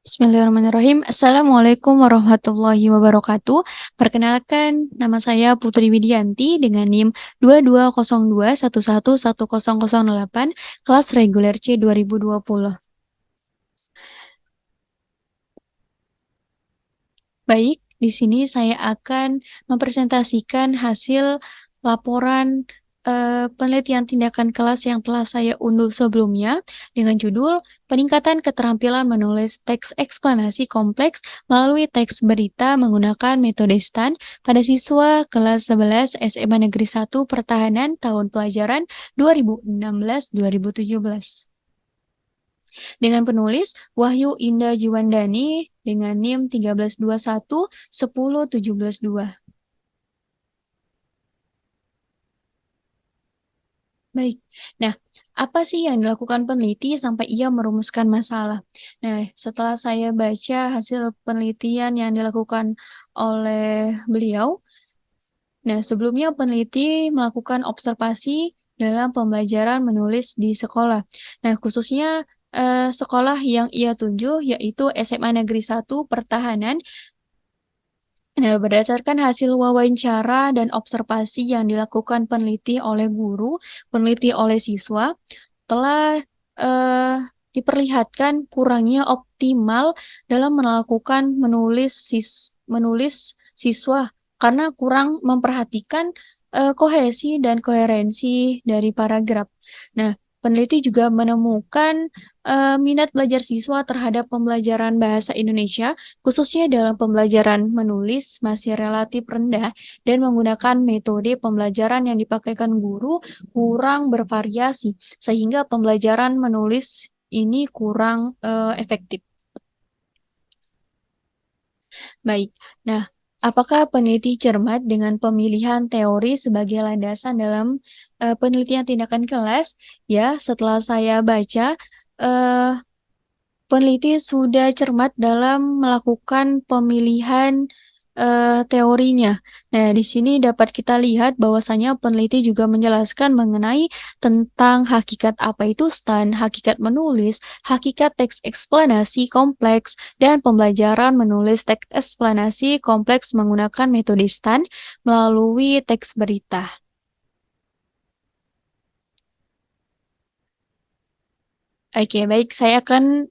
Bismillahirrahmanirrahim. Assalamualaikum warahmatullahi wabarakatuh. Perkenalkan, nama saya Putri Widianti dengan NIM 2202111008, kelas reguler C 2020. Baik, di sini saya akan mempresentasikan hasil laporan penelitian tindakan kelas yang telah saya unduh sebelumnya dengan judul Peningkatan Keterampilan Menulis Teks Eksplanasi Kompleks melalui Teks Berita Menggunakan Metode STAN pada siswa kelas 11 SMA Negeri 1 Pertahanan tahun pelajaran 2016-2017. Dengan penulis Wahyu Indah Jiwandani dengan NIM 1321 Baik. Nah, apa sih yang dilakukan peneliti sampai ia merumuskan masalah? Nah, setelah saya baca hasil penelitian yang dilakukan oleh beliau, sebelumnya peneliti melakukan observasi dalam pembelajaran menulis di sekolah. Nah, khususnya sekolah yang ia tuju yaitu SMA Negeri 1 Pertahanan. Nah, berdasarkan hasil wawancara dan observasi yang dilakukan peneliti oleh guru, peneliti oleh siswa, telah eh, diperlihatkan kurangnya optimal dalam melakukan menulis siswa karena kurang memperhatikan kohesi dan koherensi dari paragraf. Nah, peneliti juga menemukan minat belajar siswa terhadap pembelajaran bahasa Indonesia, khususnya dalam pembelajaran menulis, masih relatif rendah dan menggunakan metode pembelajaran yang dipakaikan guru kurang bervariasi, sehingga pembelajaran menulis ini kurang efektif. Baik, nah, apakah peneliti cermat dengan pemilihan teori sebagai landasan dalam penelitian tindakan kelas? Ya, setelah saya baca, eh, peneliti sudah cermat dalam melakukan pemilihan teorinya. Nah, di sini dapat kita lihat bahwasanya peneliti juga menjelaskan mengenai tentang hakikat apa itu STAN, hakikat menulis, hakikat teks eksplanasi kompleks, dan pembelajaran menulis teks eksplanasi kompleks menggunakan metode STAN melalui teks berita. Oke, baik. Saya akan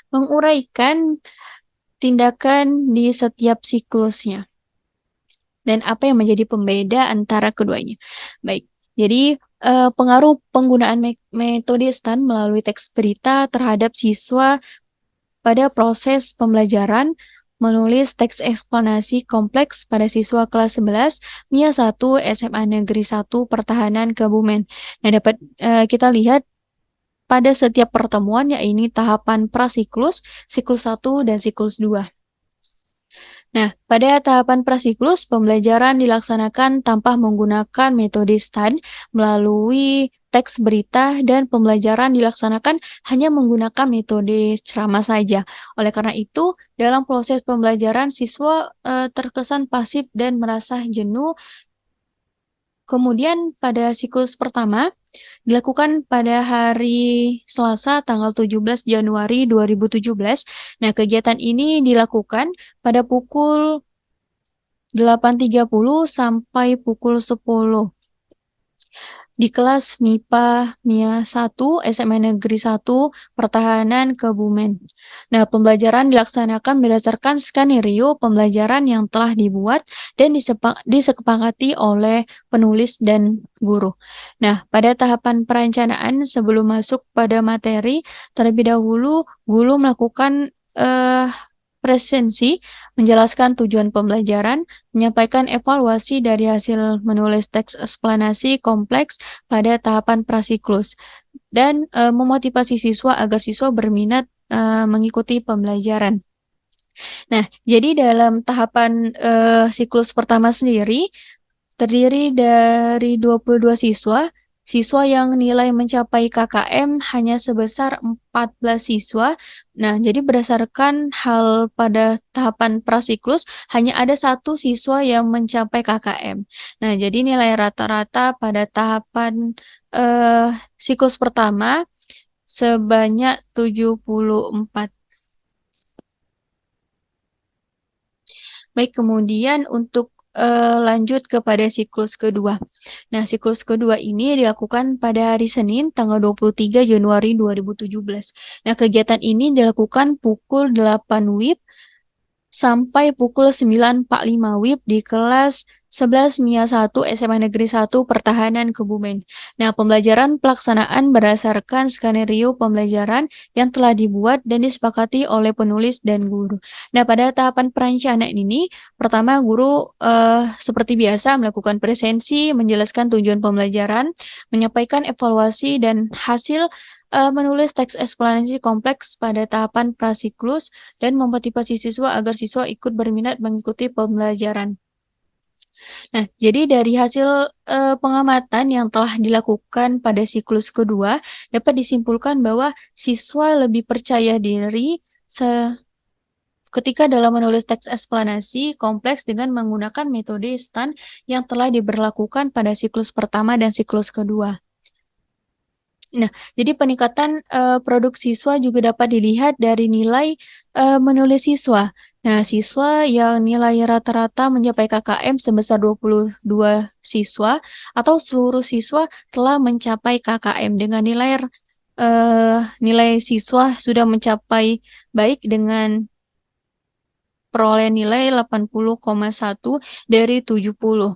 menguraikan tindakan di setiap siklusnya dan apa yang menjadi pembeda antara keduanya. Baik, jadi pengaruh penggunaan metode STAN melalui teks berita terhadap siswa pada proses pembelajaran menulis teks eksplanasi kompleks pada siswa kelas 11 MIA 1 SMA Negeri 1 Pertahanan Kebumen. Nah, dapat kita lihat pada setiap pertemuan, yaitu tahapan prasiklus, siklus 1 dan siklus 2. Nah, pada tahapan prasiklus, pembelajaran dilaksanakan tanpa menggunakan metode STAN melalui teks berita dan pembelajaran dilaksanakan hanya menggunakan metode ceramah saja. Oleh karena itu, dalam proses pembelajaran siswa terkesan pasif dan merasa jenuh. Kemudian pada siklus pertama dilakukan pada hari Selasa tanggal 17 Januari 2017. Nah, kegiatan ini dilakukan pada pukul 8.30 sampai pukul 10 di kelas MIPA MIA 1 SMA Negeri 1 Pertahanan Kebumen. Nah, pembelajaran dilaksanakan berdasarkan skenario pembelajaran yang telah dibuat dan disepakati oleh penulis dan guru. Nah, pada tahapan perencanaan sebelum masuk pada materi, terlebih dahulu guru melakukan presensi, menjelaskan tujuan pembelajaran, menyampaikan evaluasi dari hasil menulis teks eksplanasi kompleks pada tahapan prasiklus, dan memotivasi siswa agar siswa berminat mengikuti pembelajaran. Nah, jadi dalam tahapan siklus pertama sendiri, terdiri dari 22 siswa. Siswa yang nilai mencapai KKM hanya sebesar 14 siswa. Nah, jadi berdasarkan hal pada tahapan prasiklus, hanya ada satu siswa yang mencapai KKM. Nah, jadi nilai rata-rata pada tahapan siklus pertama sebanyak 74. Baik, kemudian untuk lanjut kepada siklus kedua. Nah, siklus kedua ini dilakukan pada hari Senin tanggal 23 Januari 2017. Nah, kegiatan ini dilakukan pukul 8 WIB sampai pukul 9.45 WIB di kelas 11 MIA 1 SMA Negeri 1 Pertahanan Kebumen. Nah, pembelajaran pelaksanaan berdasarkan skenario pembelajaran yang telah dibuat dan disepakati oleh penulis dan guru. Nah, pada tahapan perencanaan ini, pertama guru seperti biasa melakukan presensi, menjelaskan tujuan pembelajaran, menyampaikan evaluasi dan hasil menulis teks eksplanasi kompleks pada tahapan prasiklus dan memotivasi siswa agar siswa ikut berminat mengikuti pembelajaran. Nah, jadi dari hasil pengamatan yang telah dilakukan pada siklus kedua, dapat disimpulkan bahwa siswa lebih percaya diri ketika dalam menulis teks eksplanasi kompleks dengan menggunakan metode STAN yang telah diberlakukan pada siklus pertama dan siklus kedua. Nah, jadi peningkatan produk siswa juga dapat dilihat dari nilai menulis siswa. Nah, siswa yang nilai rata-rata mencapai KKM sebesar 22 siswa atau seluruh siswa telah mencapai KKM dengan nilai siswa sudah mencapai baik dengan perolehan nilai 80,1 dari 70.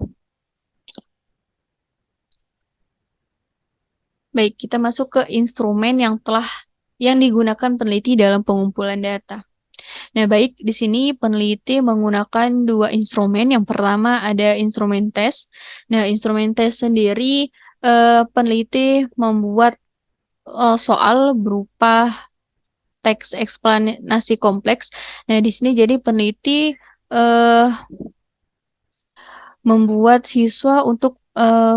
Baik, kita masuk ke instrumen yang digunakan peneliti dalam pengumpulan data. Nah, baik di sini peneliti menggunakan dua instrumen. Yang pertama ada instrumen tes. Nah, instrumen tes sendiri peneliti membuat soal berupa teks eksplanasi kompleks. Nah, di sini jadi peneliti eh, membuat siswa untuk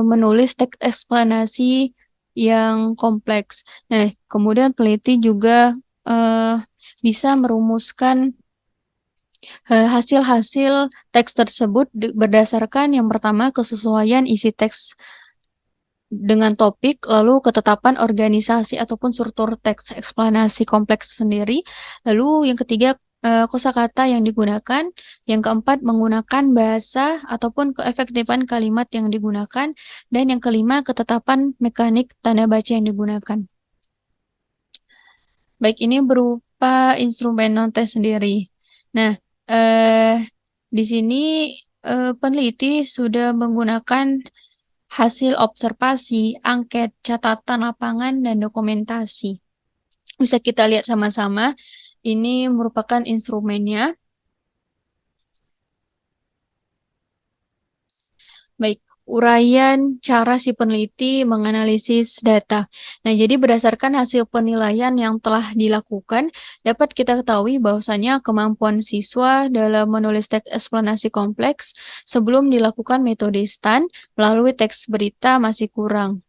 menulis teks eksplanasi yang kompleks. Nah, kemudian peneliti juga bisa merumuskan hasil-hasil teks tersebut berdasarkan yang pertama kesesuaian isi teks dengan topik, lalu ketetapan organisasi ataupun struktur teks eksplanasi kompleks sendiri, lalu yang ketiga kosakata yang digunakan, yang keempat menggunakan bahasa ataupun keefektifan kalimat yang digunakan, dan yang kelima ketetapan mekanik tanda baca yang digunakan. Baik, ini berupa instrumen non-tes sendiri. Nah, di sini peneliti sudah menggunakan hasil observasi, angket, catatan lapangan, dan dokumentasi. Bisa kita lihat sama-sama. Ini merupakan instrumennya. Baik, uraian cara si peneliti menganalisis data. Nah, jadi berdasarkan hasil penilaian yang telah dilakukan, dapat kita ketahui bahwasannya kemampuan siswa dalam menulis teks eksplanasi kompleks sebelum dilakukan metode STAN melalui teks berita masih kurang.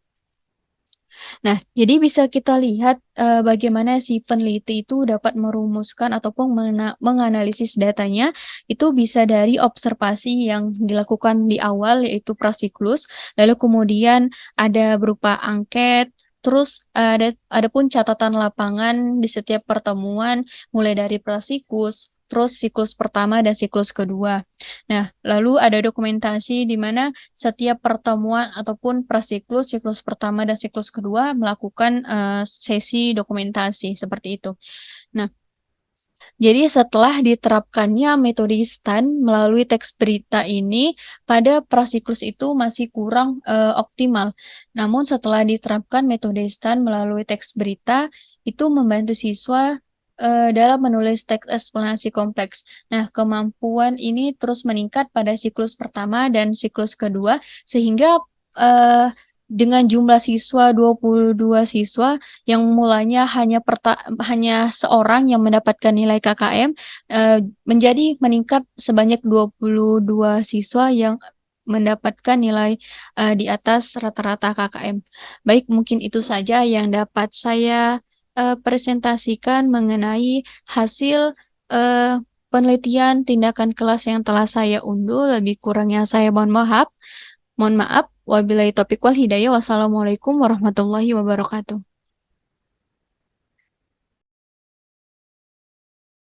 Nah, jadi bisa kita lihat bagaimana si peneliti itu dapat merumuskan ataupun menganalisis datanya itu bisa dari observasi yang dilakukan di awal yaitu prasiklus, lalu kemudian ada berupa angket, terus ada pun catatan lapangan di setiap pertemuan mulai dari prasiklus, terus siklus pertama dan siklus kedua. Nah, lalu ada dokumentasi di mana setiap pertemuan ataupun prasiklus, siklus pertama dan siklus kedua melakukan sesi dokumentasi seperti itu. Nah, jadi setelah diterapkannya metode STAN melalui teks berita ini, pada prasiklus itu masih kurang optimal. Namun setelah diterapkan metode STAN melalui teks berita, itu membantu siswa dalam menulis teks eksplanasi kompleks. Nah, kemampuan ini terus meningkat pada siklus pertama dan siklus kedua, sehingga dengan jumlah siswa 22 siswa yang mulanya hanya seorang yang mendapatkan nilai KKM menjadi meningkat sebanyak 22 siswa yang mendapatkan nilai di atas rata-rata KKM. Baik, mungkin itu saja yang dapat saya presentasikan mengenai hasil penelitian tindakan kelas yang telah saya unduh. Lebih kurangnya saya mohon maaf. Mohon maaf. Wabillahi taufiq wal hidayah. Wassalamualaikum warahmatullahi wabarakatuh.